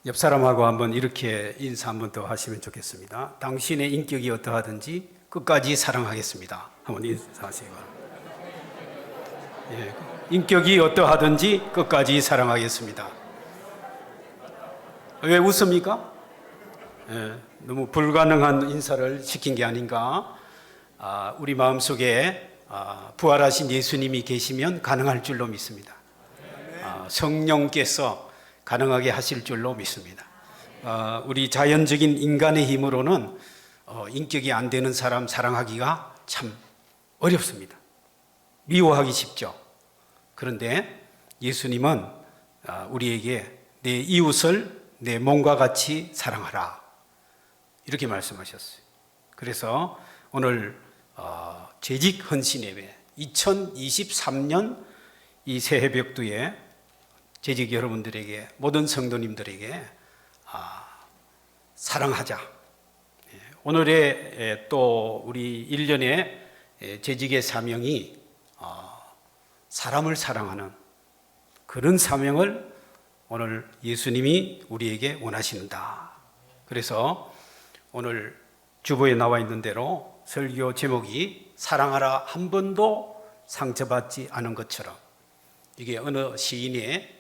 옆 사람하고 한번 이렇게 인사 한번 더 하시면 좋겠습니다. 당신의 인격이 어떠하든지 끝까지 사랑하겠습니다. 한번 인사하시기 바랍니다. 예, 인격이 어떠하든지 끝까지 사랑하겠습니다. 왜 웃습니까? 예, 너무 불가능한 인사를 시킨 게 아닌가? 우리 마음속에 부활하신 예수님이 계시면 가능할 줄로 믿습니다. 성령께서 가능하게 하실 줄로 믿습니다. 우리 자연적인 인간의 힘으로는 인격이 안 되는 사람 사랑하기가 참 어렵습니다. 미워하기 쉽죠. 그런데 예수님은 우리에게 내 이웃을 내 몸과 같이 사랑하라 이렇게 말씀하셨어요. 그래서 오늘 재직 헌신예배 2023년 이 새해벽두에 재직 여러분들에게, 모든 성도님들에게 사랑하자. 오늘의 또 우리 1년의 재직의 사명이 사람을 사랑하는 그런 사명을 오늘 예수님이 우리에게 원하신다. 그래서 오늘 주보에 나와 있는 대로 설교 제목이 사랑하라 한 번도 상처받지 않은 것처럼, 이게 어느 시인의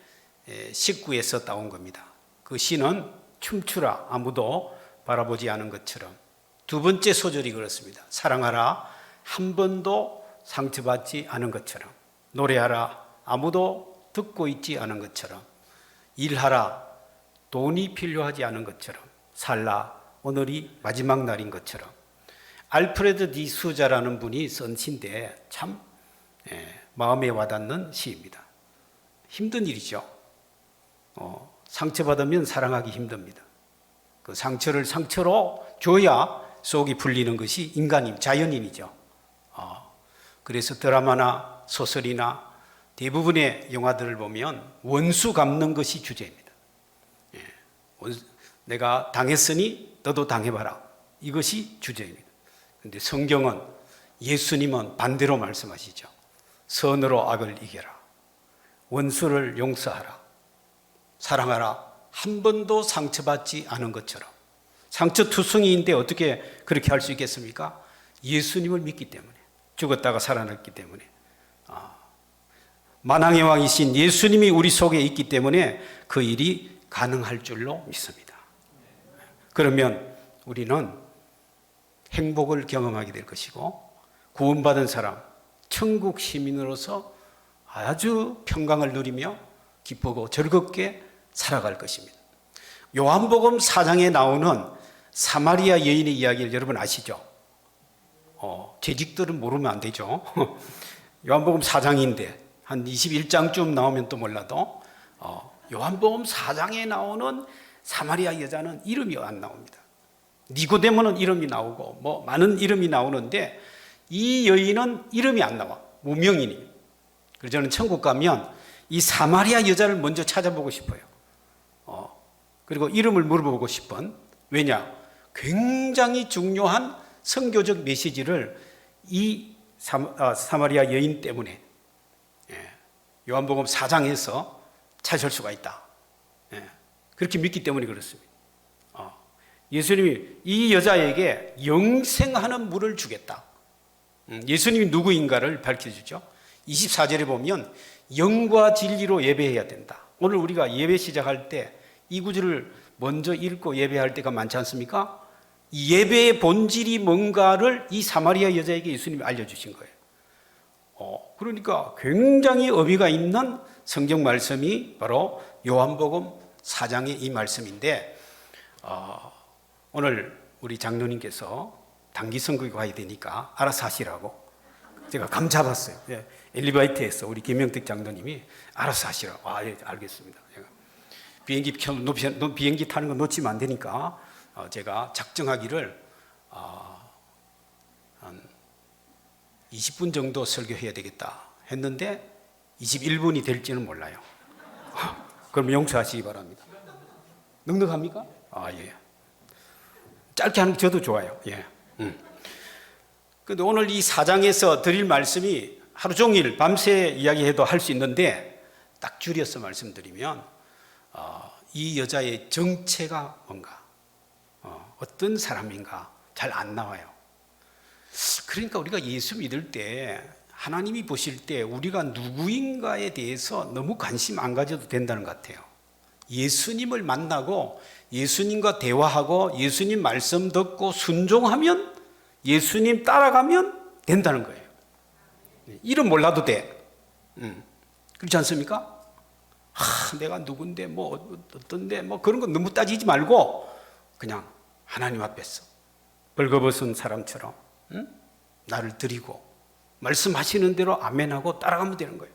식구에서 따온 겁니다. 그 시는 춤추라 아무도 바라보지 않은 것처럼. 두 번째 소절이 그렇습니다. 사랑하라 한 번도 상처받지 않은 것처럼, 노래하라 아무도 듣고 있지 않은 것처럼, 일하라 돈이 필요하지 않은 것처럼, 살라 오늘이 마지막 날인 것처럼. 알프레드 디 수자라는 분이 쓴 시인데 참 마음에 와닿는 시입니다. 힘든 일이죠. 상처받으면 사랑하기 힘듭니다. 그 상처를 상처로 줘야 속이 풀리는 것이 자연인이죠. 그래서 드라마나 소설이나 대부분의 영화들을 보면 원수 갚는 것이 주제입니다. 내가 당했으니 너도 당해봐라. 이것이 주제입니다. 그런데 성경은, 예수님은 반대로 말씀하시죠. 선으로 악을 이겨라. 원수를 용서하라. 사랑하라. 한 번도 상처받지 않은 것처럼. 상처투성이인데 어떻게 그렇게 할 수 있겠습니까? 예수님을 믿기 때문에, 죽었다가 살아났기 때문에, 만왕의 왕이신 예수님이 우리 속에 있기 때문에 그 일이 가능할 줄로 믿습니다. 그러면 우리는 행복을 경험하게 될 것이고, 구원받은 사람, 천국 시민으로서 아주 평강을 누리며 기쁘고 즐겁게 살아갈 것입니다. 요한복음 4장에 나오는 사마리아 여인의 이야기를 여러분 아시죠? 재직들은 모르면 안 되죠. 요한복음 4장인데 한 21장쯤 나오면 또 몰라도 요한복음 4장에 나오는 사마리아 여자는 이름이 안 나옵니다. 니고데모는 이름이 나오고 많은 이름이 나오는데 이 여인은 이름이 안 나와. 무명인이. 그래서 저는 천국 가면 이 사마리아 여자를 먼저 찾아보고 싶어요. 그리고 이름을 물어보고 싶은. 왜냐? 굉장히 중요한 선교적 메시지를 이 사마리아 여인 때문에 요한복음 4장에서 찾을 수가 있다. 그렇게 믿기 때문에 그렇습니다. 예수님이 이 여자에게 영생하는 물을 주겠다. 예수님이 누구인가를 밝혀주죠. 24절에 보면 영과 진리로 예배해야 된다. 오늘 우리가 예배 시작할 때 이 구절을 먼저 읽고 예배할 때가 많지 않습니까? 예배의 본질이 뭔가를 이 사마리아 여자에게 예수님이 알려주신 거예요. 그러니까 굉장히 의미가 있는 성경 말씀이 바로 요한복음 4장의 이 말씀인데, 오늘 우리 장로님께서 단기 선교에 가야 되니까 알아서 하시라고 제가 감 잡았어요. 엘리베이터에서 우리 김영택 장로님이 알아서 하시라고. 예, 알겠습니다. 비행기 타는 거 놓치면 안 되니까 제가 작정하기를 한 20분 정도 설교해야 되겠다 했는데 21분이 될지는 몰라요. 그럼 용서하시기 바랍니다. 넉넉합니까? 예. 짧게 하는 게 저도 좋아요. 예. 그런데 오늘 이 4장에서 드릴 말씀이 하루 종일 밤새 이야기해도 할 수 있는데 딱 줄여서 말씀드리면 이 여자의 정체가 뭔가, 어떤 사람인가 잘 안 나와요. 그러니까 우리가 예수 믿을 때 하나님이 보실 때 우리가 누구인가에 대해서 너무 관심 안 가져도 된다는 것 같아요. 예수님을 만나고 예수님과 대화하고 예수님 말씀 듣고 순종하면, 예수님 따라가면 된다는 거예요. 이름 몰라도 돼. 그렇지 않습니까? 내가 누군데 뭐 어떤데 뭐 그런 거 너무 따지지 말고 그냥 하나님 앞에서 벌거벗은 사람처럼 나를 드리고 말씀하시는 대로 아멘하고 따라가면 되는 거예요.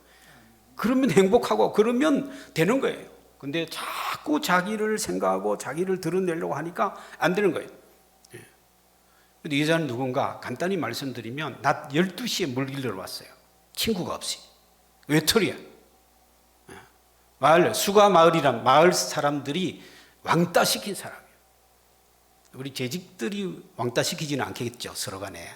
그러면 행복하고 그러면 되는 거예요. 근데 자꾸 자기를 생각하고 자기를 드러내려고 하니까 안 되는 거예요. 근데 이 여자는 누군가 간단히 말씀드리면 낮 12시에 물길로 왔어요. 친구가 없이. 외톨이야. 수가 마을이란 마을 사람들이 왕따 시킨 사람이에요. 우리 재직들이 왕따 시키지는 않겠죠, 서로 간에.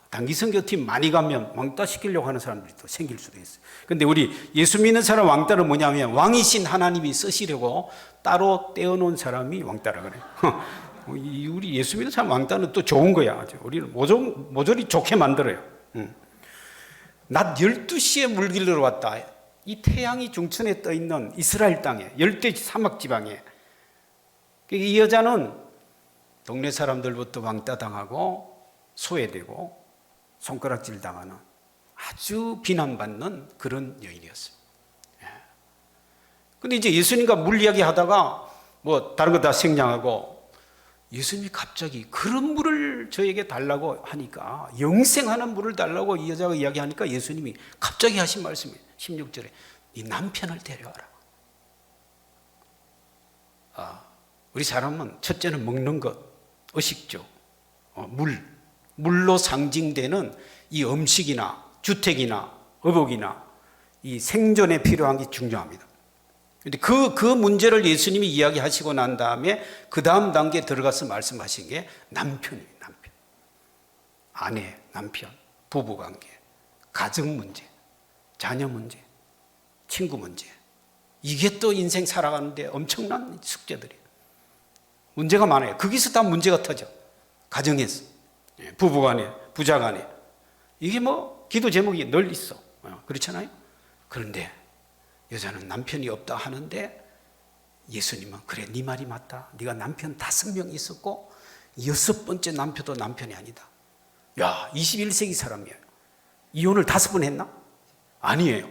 단기 선교팀 많이 가면 왕따 시키려고 하는 사람들이 또 생길 수도 있어요. 근데 우리 예수 믿는 사람 왕따는 뭐냐면 왕이신 하나님이 쓰시려고 따로 떼어놓은 사람이 왕따라 그래요. 우리 예수 믿는 사람 왕따는 또 좋은 거야. 우리는 모조리 좋게 만들어요. 낮 12시에 물길로 왔다. 이 태양이 중천에 떠 있는 이스라엘 땅에, 열대 사막 지방에. 이 여자는 동네 사람들부터 왕따 당하고 소외되고 손가락질 당하는 아주 비난받는 그런 여인이었어요. 근데 이제 예수님과 물 이야기 하다가 뭐 다른 거 다 생략하고 예수님이 갑자기 그런 물을 저에게 달라고 하니까, 영생하는 물을 달라고 이 여자가 이야기하니까 예수님이 갑자기 하신 말씀이에요. 16절에 네 남편을 데려와라. 우리 사람은 첫째는 먹는 것, 의식주, 물로 상징되는 이 음식이나 주택이나 의복이나 이 생존에 필요한 게 중요합니다. 근데 그 문제를 예수님이 이야기하시고 난 다음에 그 다음 단계에 들어가서 말씀하신 게 남편이에요. 남편. 아내, 남편, 부부관계, 가정 문제, 자녀 문제, 친구 문제. 이게 또 인생 살아가는데 엄청난 숙제들이에요. 문제가 많아요. 거기서 다 문제가 터져. 가정에서, 부부간에, 부자간에. 이게 뭐 기도 제목이 늘 있어. 그렇잖아요. 그런데 여자는 남편이 없다 하는데 예수님은 그래, 네 말이 맞다. 네가 남편 5명 있었고 6번째 남편도 남편이 아니다. 야, 21세기 사람이에요. 이혼을 5번 했나? 아니에요.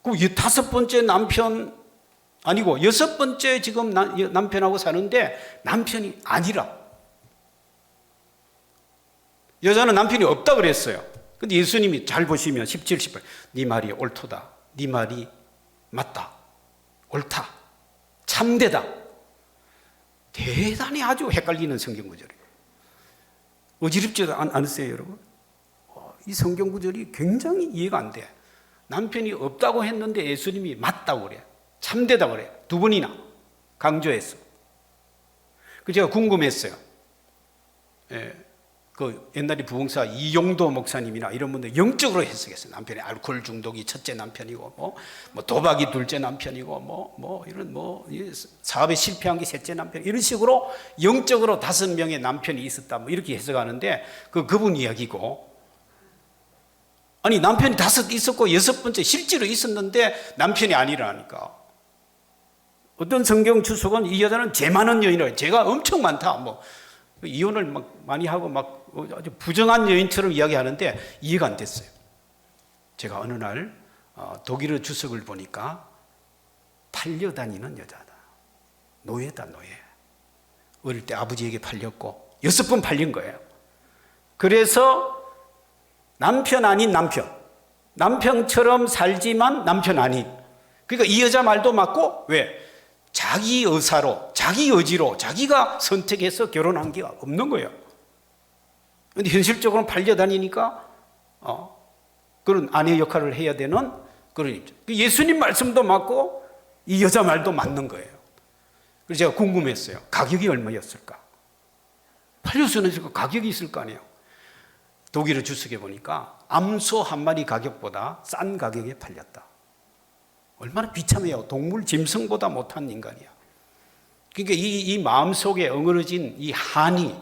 그럼 5번째 남편 아니고 6번째 지금 남편하고 사는데 남편이 아니라. 여자는 남편이 없다 그랬어요. 근데 예수님이 잘 보시면 17, 18 네 말이 옳도다. 네 말이 맞다. 옳다. 참되다. 대단히 아주 헷갈리는 성경 구절이에요. 어지럽지도 않으세요, 여러분? 이 성경 구절이 굉장히 이해가 안 돼. 남편이 없다고 했는데 예수님이 맞다고 그래. 참되다고 그래. 2번이나 강조했어. 제가 궁금했어요. 그 옛날에 부흥사 이용도 목사님이나 이런 분들 영적으로 해석했어요. 남편이 알코올 중독이 첫째 남편이고, 뭐 도박이 둘째 남편이고, 이런 사업에 실패한 게 셋째 남편, 이런 식으로 영적으로 5명의 남편이 있었다, 이렇게 해석하는데 그분 이야기고. 아니, 남편이 5 있었고 6번째 실제로 있었는데 남편이 아니라니까. 어떤 성경 주석은 이 여자는 죄 많은 여인이라고, 죄가 엄청 많다, 이혼을 많이 하고 아주 부정한 여인처럼 이야기하는데 이해가 안 됐어요. 제가 어느 날 독일어 주석을 보니까 팔려다니는 여자다. 노예다, 노예. 어릴 때 아버지에게 팔렸고 6번 팔린 거예요. 그래서 남편 아닌 남편, 남편처럼 살지만 남편 아닌. 그러니까 이 여자 말도 맞고, 왜? 자기 의사로, 자기 의지로, 자기가 선택해서 결혼한 게 없는 거예요. 그런데 현실적으로는 팔려다니니까 그런 아내 역할을 해야 되는 그런 입장. 예수님 말씀도 맞고 이 여자 말도 맞는 거예요. 그래서 제가 궁금했어요. 가격이 얼마였을까? 팔려서는 가격이 있을 거 아니에요. 독일어 주석에 보니까 암소 한 마리 가격보다 싼 가격에 팔렸다. 얼마나 비참해요. 동물 짐승보다 못한 인간이야. 그러니까 이 마음속에 엉그러진 이 한이,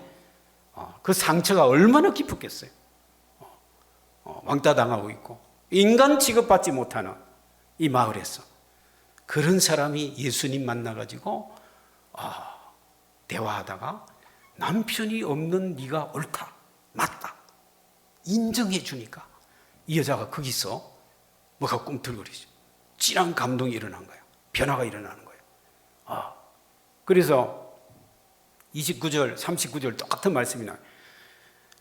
그 상처가 얼마나 깊었겠어요. 왕따 당하고 있고 인간 취급받지 못하는 이 마을에서 그런 사람이 예수님 만나가지고 대화하다가 남편이 없는 네가 옳다, 맞다 인정해 주니까 이 여자가 거기서 뭐가 꿈틀거리죠. 찐한 감동이 일어난 거예요. 변화가 일어나는 거예요. 그래서 29절, 39절 똑같은 말씀이 나와요.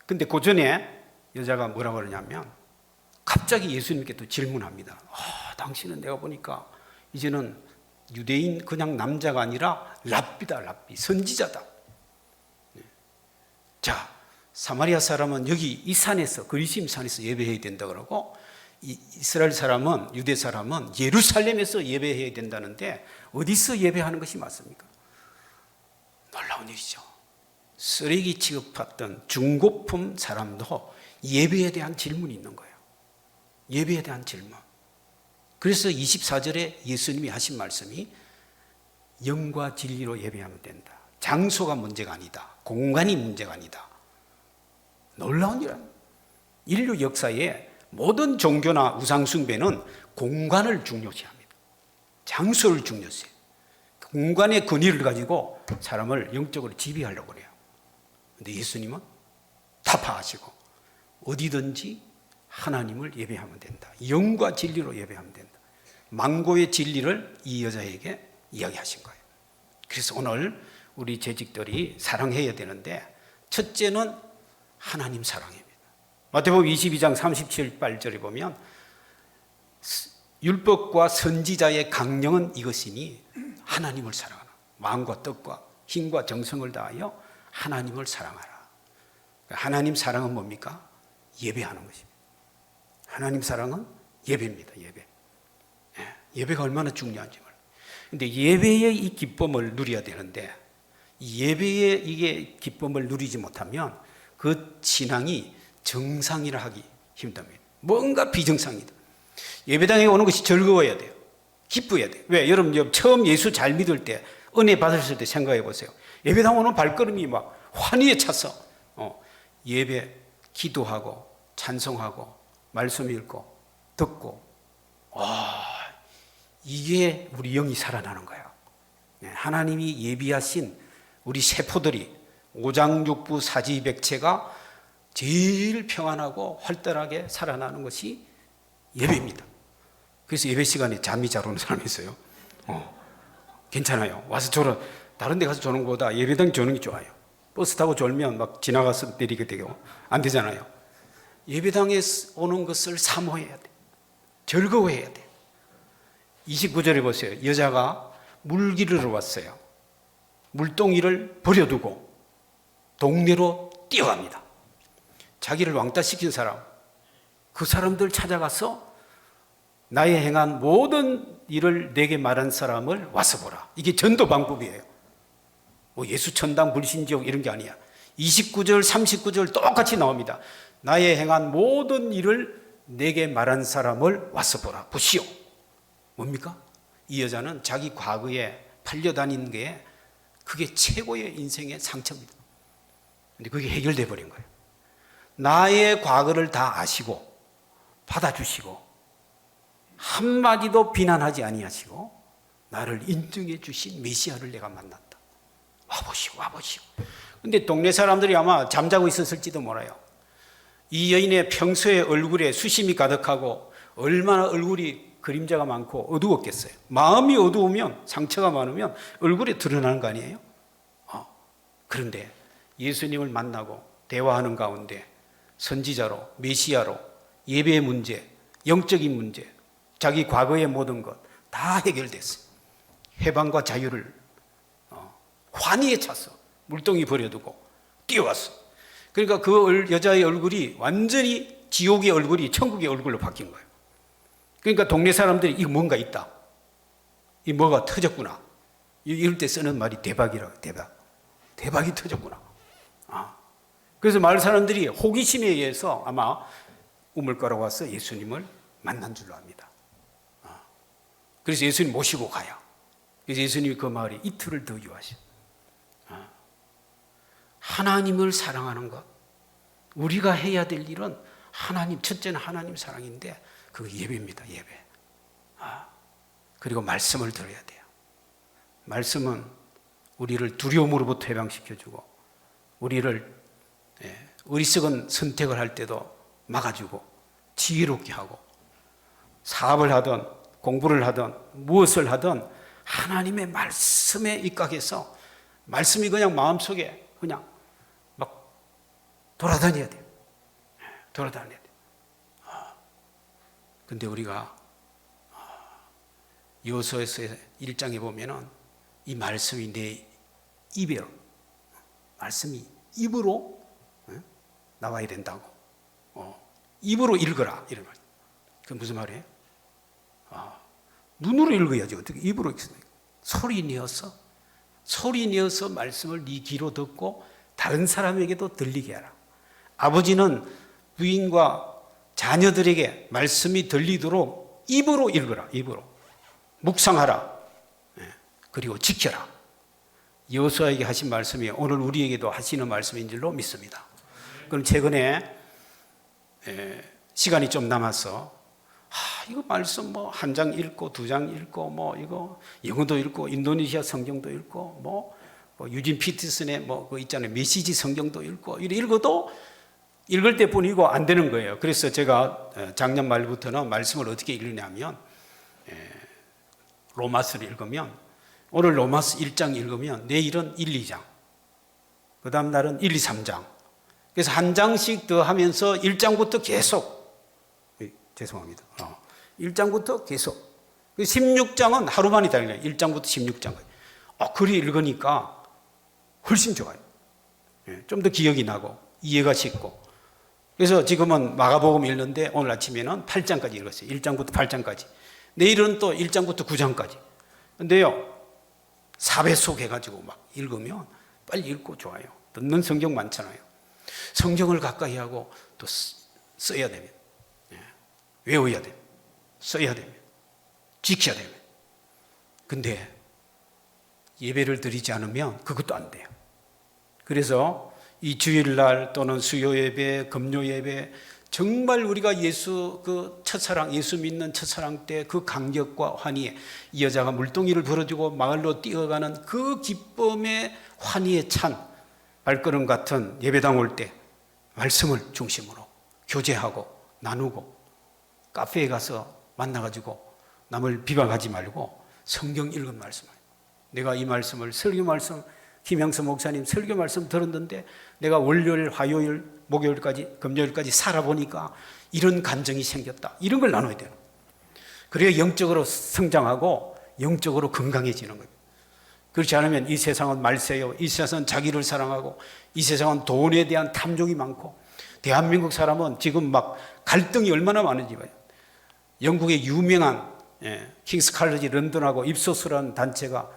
근데 그 전에 여자가 뭐라고 그러냐면 갑자기 예수님께 또 질문합니다. 당신은 내가 보니까 이제는 유대인 그냥 남자가 아니라 랍비다, 랍비, 선지자다. 자, 사마리아 사람은 여기 이 산에서, 그리심 산에서 예배해야 된다 그러고, 이스라엘 사람은, 유대 사람은 예루살렘에서 예배해야 된다는데 어디서 예배하는 것이 맞습니까? 놀라운 일이죠. 쓰레기 취급받던 중고품 사람도 예배에 대한 질문이 있는 거예요. 예배에 대한 질문. 그래서 24절에 예수님이 하신 말씀이 영과 진리로 예배하면 된다. 장소가 문제가 아니다. 공간이 문제가 아니다. 놀라운 일이에요. 인류 역사에 모든 종교나 우상숭배는 공간을 중요시합니다. 장소를 중요시해요. 공간의 권위를 가지고 사람을 영적으로 지배하려고 그래요. 그런데 예수님은 타파하시고 어디든지 하나님을 예배하면 된다. 영과 진리로 예배하면 된다. 망고의 진리를 이 여자에게 이야기하신 거예요. 그래서 오늘 우리 재직들이 사랑해야 되는데 첫째는 하나님 사랑입니다. 마태복음 22장 37절에 보면 율법과 선지자의 강령은 이것이니 하나님을 사랑하라. 마음과 뜻과 힘과 정성을 다하여 하나님을 사랑하라. 하나님 사랑은 뭡니까? 예배하는 것입니다. 하나님 사랑은 예배입니다. 예배. 예배가 얼마나 중요한지 몰라요. 근데 예배의 이 기쁨을 누려야 되는데 예배의 이게 기쁨을 누리지 못하면 그 신앙이 정상이라 하기 힘듭니다. 뭔가 비정상이다. 예배당에 오는 것이 즐거워야 돼요. 기뻐야 돼요. 왜? 여러분 처음 예수 잘 믿을 때 은혜 받으실 때 생각해 보세요. 예배당 오는 발걸음이 막 환희에 차서 예배 기도하고 찬송하고 말씀 읽고 듣고 이게 우리 영이 살아나는 거예요. 하나님이 예비하신 우리 세포들이 오장육부 사지백체가 제일 평안하고 활달하게 살아나는 것이 예배입니다. 그래서 예배 시간에 잠이 잘 오는 사람이 있어요. 괜찮아요. 와서 다른 데 가서 조는 것보다 예배당 조는 게 좋아요. 버스 타고 졸면 막 지나가서 내리게 되고 안 되잖아요. 예배당에 오는 것을 사모해야 돼. 즐거워해야 돼. 29절에 보세요. 여자가 물기르러 왔어요. 물동이를 버려두고 동네로 뛰어갑니다. 자기를 왕따시킨 사람, 그 사람들 찾아가서 나의 행한 모든 일을 내게 말한 사람을 와서 보라. 이게 전도 방법이에요. 뭐 예수 천당 불신지옥 이런 게 아니야. 29절 39절 똑같이 나옵니다. 나의 행한 모든 일을 내게 말한 사람을 와서 보라. 보시오. 뭡니까? 이 여자는 자기 과거에 팔려다닌 게 그게 최고의 인생의 상처입니다. 근데 그게 해결돼 버린 거예요. 나의 과거를 다 아시고 받아주시고 한마디도 비난하지 아니하시고 나를 인정해 주신 메시아를 내가 만났다. 와보시오, 와보시오. 근데 동네 사람들이 아마 잠자고 있었을지도 몰라요. 이 여인의 평소에 얼굴에 수심이 가득하고 얼마나 얼굴이 그림자가 많고 어두웠겠어요. 마음이 어두우면, 상처가 많으면 얼굴에 드러나는 거 아니에요? 그런데 예수님을 만나고 대화하는 가운데 선지자로, 메시아로 예배의 문제, 영적인 문제, 자기 과거의 모든 것 다 해결됐어요. 해방과 자유를 환희에 찼어. 물동이 버려두고 뛰어왔어. 그러니까 그 여자의 얼굴이 완전히 지옥의 얼굴이 천국의 얼굴로 바뀐 거예요. 그러니까 동네 사람들이 이거 뭔가 있다. 이 뭐가 터졌구나. 이럴 때 쓰는 말이 대박이라고. 대박이 터졌구나. 그래서 마을 사람들이 호기심에 의해서 아마 우물가로 와서 예수님을 만난 줄로 압니다. 그래서 예수님 모시고 가요. 그래서 예수님이 그 마을에 이틀을 더 유하셔. 하나님을 사랑하는 것, 우리가 해야 될 일은 하나님, 첫째는 하나님 사랑인데 그거 예배입니다. 예배. 그리고 말씀을 들어야 돼요. 말씀은 우리를 두려움으로부터 해방시켜주고 우리를 어리석은 선택을 할 때도 막아주고 지혜롭게 하고 사업을 하든 공부를 하든 무엇을 하든 하나님의 말씀에 입각해서 말씀이 그냥 마음속에 그냥 막 돌아다녀야 돼요. 돌아다녀야 돼요. 근데 우리가 여호수아서 1장에 보면은 이 말씀이 내 입에, 말씀이 입으로 나와야 된다고. 입으로 읽어라 이런 말. 그 무슨 말이에요? 눈으로 읽어야지 어떻게 입으로 읽습니까? 소리 내어서 말씀을 네 귀로 듣고 다른 사람에게도 들리게 하라. 아버지는 부인과 자녀들에게 말씀이 들리도록 입으로 읽어라. 입으로 묵상하라. 그리고 지켜라. 여호수아에게 하신 말씀이 오늘 우리에게도 하시는 말씀인 줄로 믿습니다. 그럼 최근에 시간이 좀 남아서 이거 말씀 뭐 한 장 읽고 두 장 읽고 뭐 이거 영어도 읽고 인도네시아 성경도 읽고 뭐 유진 피터슨의 뭐 그 있잖아요 메시지 성경도 읽고 이래 읽어도 읽을 때뿐이고 안 되는 거예요. 그래서 제가 작년 말부터는 말씀을 어떻게 읽느냐면 로마서를 읽으면 오늘 로마서 1장 읽으면 내일은 1, 2장 그 다음 날은 1, 2, 3장 그래서 한 장씩 더 하면서 1장부터 계속 죄송합니다. 1장부터 계속 16장은 하루만이 다니네요. 1장부터 16장까지 글이 읽으니까 훨씬 좋아요. 좀 더 기억이 나고 이해가 쉽고 그래서 지금은 마가복음 읽는데 오늘 아침에는 8장까지 읽었어요. 1장부터 8장까지 내일은 또 1장부터 9장까지 근데요 4배속 해가지고 막 읽으면 빨리 읽고 좋아요. 듣는 성경 많잖아요. 성경을 가까이 하고 또 써야 되면 외워야 되면 써야 되면 지켜야 되면 근데 예배를 드리지 않으면 그것도 안 돼요. 그래서 이 주일날 또는 수요 예배, 금요 예배 정말 우리가 예수 그 첫사랑 예수 믿는 첫사랑 때 그 감격과 환희에 이 여자가 물동이를 벌어주고 마을로 뛰어가는 그 기쁨의 환희에 찬 발걸음 같은 예배당 올 때 말씀을 중심으로 교제하고 나누고 카페에 가서 만나가지고 남을 비방하지 말고 성경 읽은 말씀. 내가 이 말씀을 설교 말씀 김영서 목사님 설교 말씀 들었는데 내가 월요일, 화요일, 목요일까지 금요일까지 살아보니까 이런 감정이 생겼다. 이런 걸 나눠야 돼요. 그래야 영적으로 성장하고 영적으로 건강해지는 거예요. 그렇지 않으면 이 세상은 말세요. 이 세상은 자기를 사랑하고 이 세상은 돈에 대한 탐욕이 많고 대한민국 사람은 지금 막 갈등이 얼마나 많은지 봐요. 영국의 유명한 킹스 칼리지 런던하고 입소스라는 단체가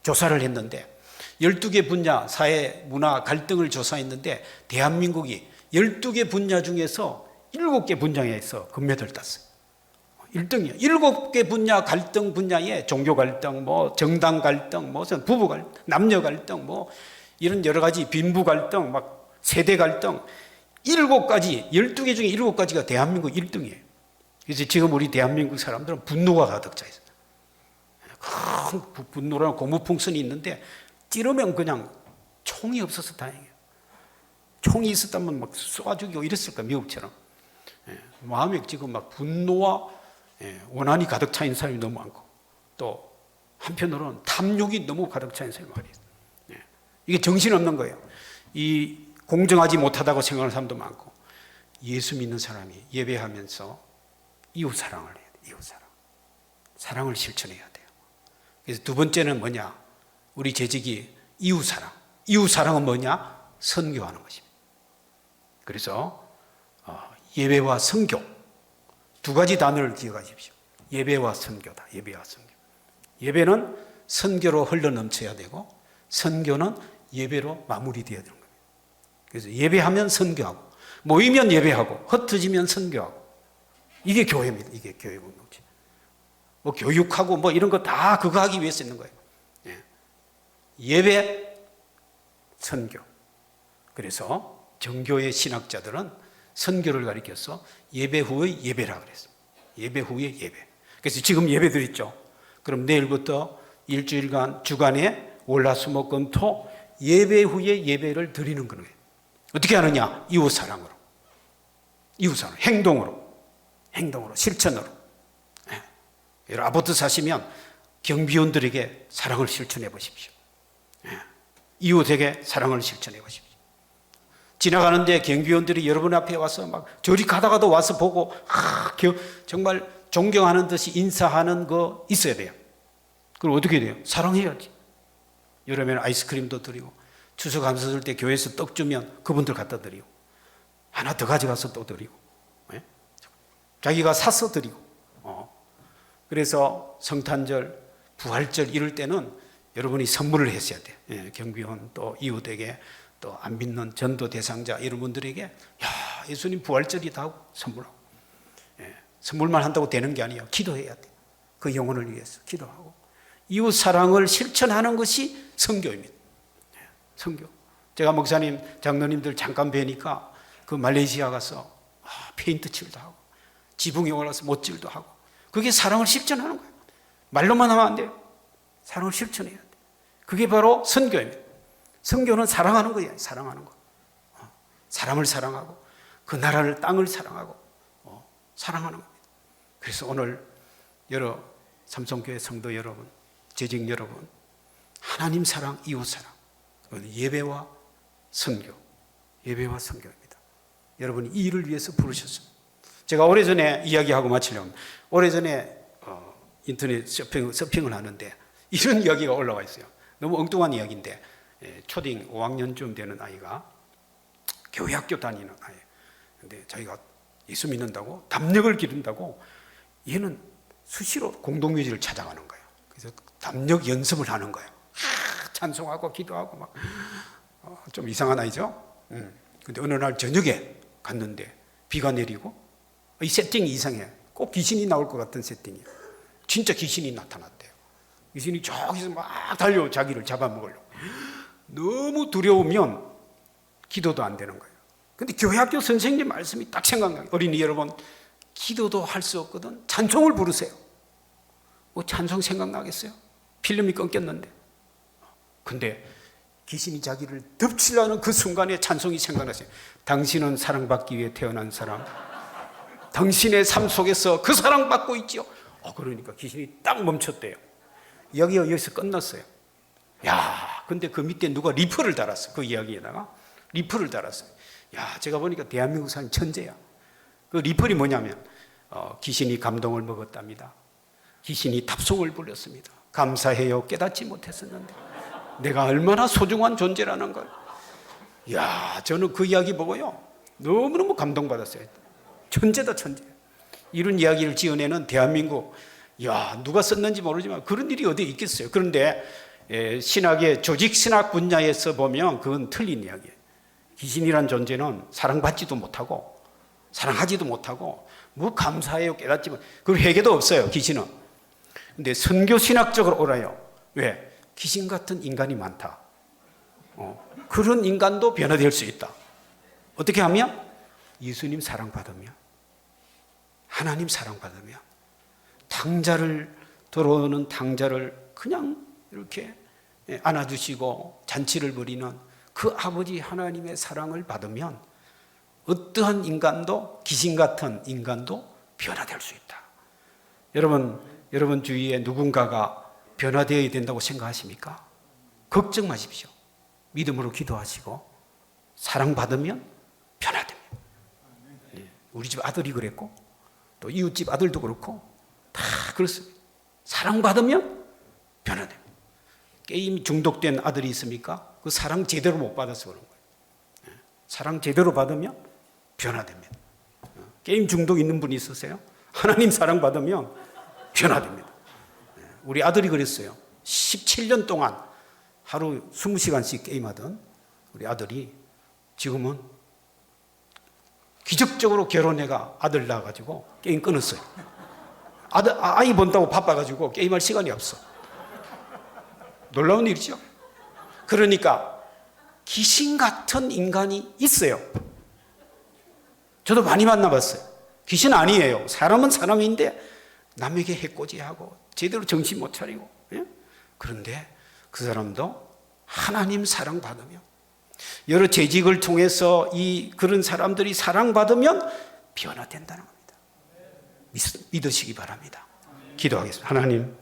조사를 했는데 12개 분야 사회 문화 갈등을 조사했는데 대한민국이 12개 분야 중에서 7개 분야에서 금메달을 땄어요. 1등이요. 7개 분야 갈등 분야에 종교 갈등, 뭐 정당 갈등, 뭐 부부 갈등, 남녀 갈등, 뭐 이런 여러 가지 빈부 갈등, 막 세대 갈등 7가지, 12개 중에 7가지가 대한민국 1등이에요. 그래서 지금 우리 대한민국 사람들은 분노가 가득 차 있어요. 큰 분노라는 고무풍선이 있는데 찌르면 그냥 총이 없어서 다행이에요. 총이 있었다면 막 쏘아주고 이랬을 거야, 미국처럼. 마음에 지금 막 분노와 원한이 가득 차 있는 사람이 너무 많고 또 한편으로는 탐욕이 너무 가득 차 있는 사람이 많이 있어요. 이게 정신없는 거예요. 이 공정하지 못하다고 생각하는 사람도 많고 예수 믿는 사람이 예배하면서 이웃 사랑을 해야 돼요. 이웃 사랑. 사랑을 실천해야 돼요. 그래서 두 번째는 뭐냐? 우리 재직이 이웃 사랑. 이웃 사랑은 뭐냐? 선교하는 것입니다. 그래서 예배와 선교 두 가지 단어를 기억하십시오. 예배와 선교다. 예배와 선교. 예배는 선교로 흘러넘쳐야 되고 선교는 예배로 마무리되어야 되는 겁니다. 그래서 예배하면 선교하고 모이면 예배하고 흩어지면 선교하고 이게 교회입니다. 이게 교회 공동체. 뭐 교육하고 뭐 이런 거 다 그거 하기 위해서 있는 거예요. 예. 예배, 선교. 그래서 정교의 신학자들은 선교를 가리켜서 예배 후의 예배라 그랬어요. 예배 후의 예배. 그래서 지금 예배들 있죠. 그럼 내일부터 일주일간 주간에 월화수목금토 예배 후에 예배를 드리는 거예요. 어떻게 하느냐? 이웃 사랑으로, 이웃 사랑, 행동으로, 실천으로. 예. 여러분 아파트 사시면 경비원들에게 사랑을 실천해 보십시오. 예. 이웃에게 사랑을 실천해 보십시오. 지나가는데 경비원들이 여러분 앞에 와서 막 저리 가다가도 와서 보고 정말 존경하는 듯이 인사하는 거 있어야 돼요. 그럼 어떻게 돼요? 사랑해야지. 여름에는 아이스크림도 드리고 추석 감사절 때 교회에서 떡 주면 그분들 갖다 드리고 하나 더 가져가서 또 드리고 네? 자기가 사서 드리고 그래서 성탄절, 부활절 이럴 때는 여러분이 선물을 했어야 돼요. 예, 경비원 또 이웃에게 또 안 믿는 전도 대상자 이런 분들에게 야 예수님 부활절이다 하고 선물하고 예, 선물만 한다고 되는 게 아니에요. 기도해야 돼요. 그 영혼을 위해서 기도하고 이웃 사랑을 실천하는 것이 선교입니다. 예, 선교. 제가 목사님 장로님들 잠깐 뵈니까 그 말레이시아 가서 페인트 칠도 하고 지붕에 올라서 못질도 하고 그게 사랑을 실천하는 거예요. 말로만 하면 안 돼요. 사랑을 실천해야 돼요. 그게 바로 선교입니다. 선교는 사랑하는 거예요. 사랑하는 거. 사람을 사랑하고 그 나라를 땅을 사랑하고 사랑하는 겁니다. 그래서 오늘 여러 삼성교회 성도 여러분, 재직 여러분, 하나님 사랑, 이웃 사랑, 예배와 선교, 예배와 선교입니다. 여러분이 이 일을 위해서 부르셨습니다. 제가 오래전에 이야기하고 마치려면 오래전에 인터넷 서핑을 하는데 이런 이야기가 올라와 있어요. 너무 엉뚱한 이야기인데 초딩 5학년쯤 되는 아이가 교회 학교 다니는 아이. 근데 자기가 예수 믿는다고 담력을 기른다고 얘는 수시로 공동묘지를 찾아가는 거예요. 그래서 담력 연습을 하는 거예요. 찬송하고 기도하고 막 좀 이상한 아이죠. 근데 어느 날 저녁에 갔는데 비가 내리고 이 세팅이 이상해. 꼭 귀신이 나올 것 같은 세팅이에요. 진짜 귀신이 나타났대요. 귀신이 저기서 막 달려 자기를 잡아먹으려고. 너무 두려우면 기도도 안 되는 거예요. 근데 교회학교 선생님 말씀이 딱 생각나요. 어린이 여러분, 기도도 할 수 없거든 찬송을 부르세요. 뭐 찬송 생각나겠어요? 필름이 끊겼는데. 근데 귀신이 자기를 덮치려는 그 순간에 찬송이 생각났어요. 당신은 사랑받기 위해 태어난 사람, 당신의 삶 속에서 그 사랑받고 있지요. 그러니까 귀신이 딱 멈췄대요. 이야기가 여기서 끝났어요. 야, 근데 그 밑에 누가 리플을 달았어. 그 이야기에다가 리플을 달았어요. 야, 제가 보니까 대한민국 사람 천재야. 그 리플이 뭐냐면 귀신이 감동을 먹었답니다. 귀신이 탑송을 불렀습니다. 감사해요. 깨닫지 못했었는데 내가 얼마나 소중한 존재라는 걸. 야, 저는 그 이야기 보고요 너무너무 감동받았어요. 천재다, 천재. 이런 이야기를 지어내는 대한민국, 야, 누가 썼는지 모르지만 그런 일이 어디에 있겠어요. 그런데 신학의 조직신학 분야에서 보면 그건 틀린 이야기예요. 귀신이란 존재는 사랑받지도 못하고 사랑하지도 못하고 뭐 감사해요 깨닫지 못, 그 회개도 없어요. 귀신은. 근데 선교신학적으로 옳아요. 왜? 귀신 같은 인간이 많다. 그런 인간도 변화될 수 있다. 어떻게 하면? 예수님 사랑받으면, 하나님 사랑받으면, 탕자를 들어오는 탕자를 그냥 이렇게 안아주시고 잔치를 벌이는 그 아버지 하나님의 사랑을 받으면 어떠한 인간도, 귀신 같은 인간도 변화될 수 있다. 여러분 주위에 누군가가 변화되어야 된다고 생각하십니까? 걱정 마십시오. 믿음으로 기도하시고 사랑받으면 변화됩니다. 우리 집 아들이 그랬고 또 이웃집 아들도 그렇고 다 그렇습니다. 사랑받으면 변화됩니다. 게임 중독된 아들이 있습니까? 그 사랑 제대로 못 받아서 그런 거예요. 사랑 제대로 받으면 변화됩니다. 게임 중독 있는 분이 있으세요? 하나님 사랑 받으면 변화됩니다. 우리 아들이 그랬어요. 17년 동안 하루 20시간씩 게임하던 우리 아들이 지금은 기적적으로 결혼해가 아들 낳아가지고 게임 끊었어요. 아이 본다고 바빠가지고 게임할 시간이 없어. 놀라운 일이죠. 그러니까 귀신 같은 인간이 있어요. 저도 많이 만나봤어요. 귀신 아니에요. 사람은 사람인데 남에게 해코지하고 제대로 정신 못 차리고. 예? 그런데 그 사람도 하나님 사랑받으면, 여러 재직을 통해서 그런 사람들이 사랑받으면 변화된다는 겁니다. 믿으시기 바랍니다. 기도하겠습니다. 하나님,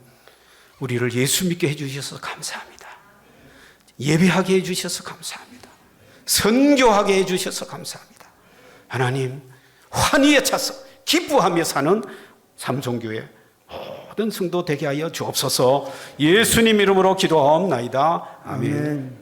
우리를 예수 믿게 해주셔서 감사합니다. 예배하게 해주셔서 감사합니다. 선교하게 해주셔서 감사합니다. 하나님, 환희에 차서 기뻐하며 사는 삼성교회 모든 성도 되게 하여 주옵소서. 예수님 이름으로 기도하옵나이다. 아멘.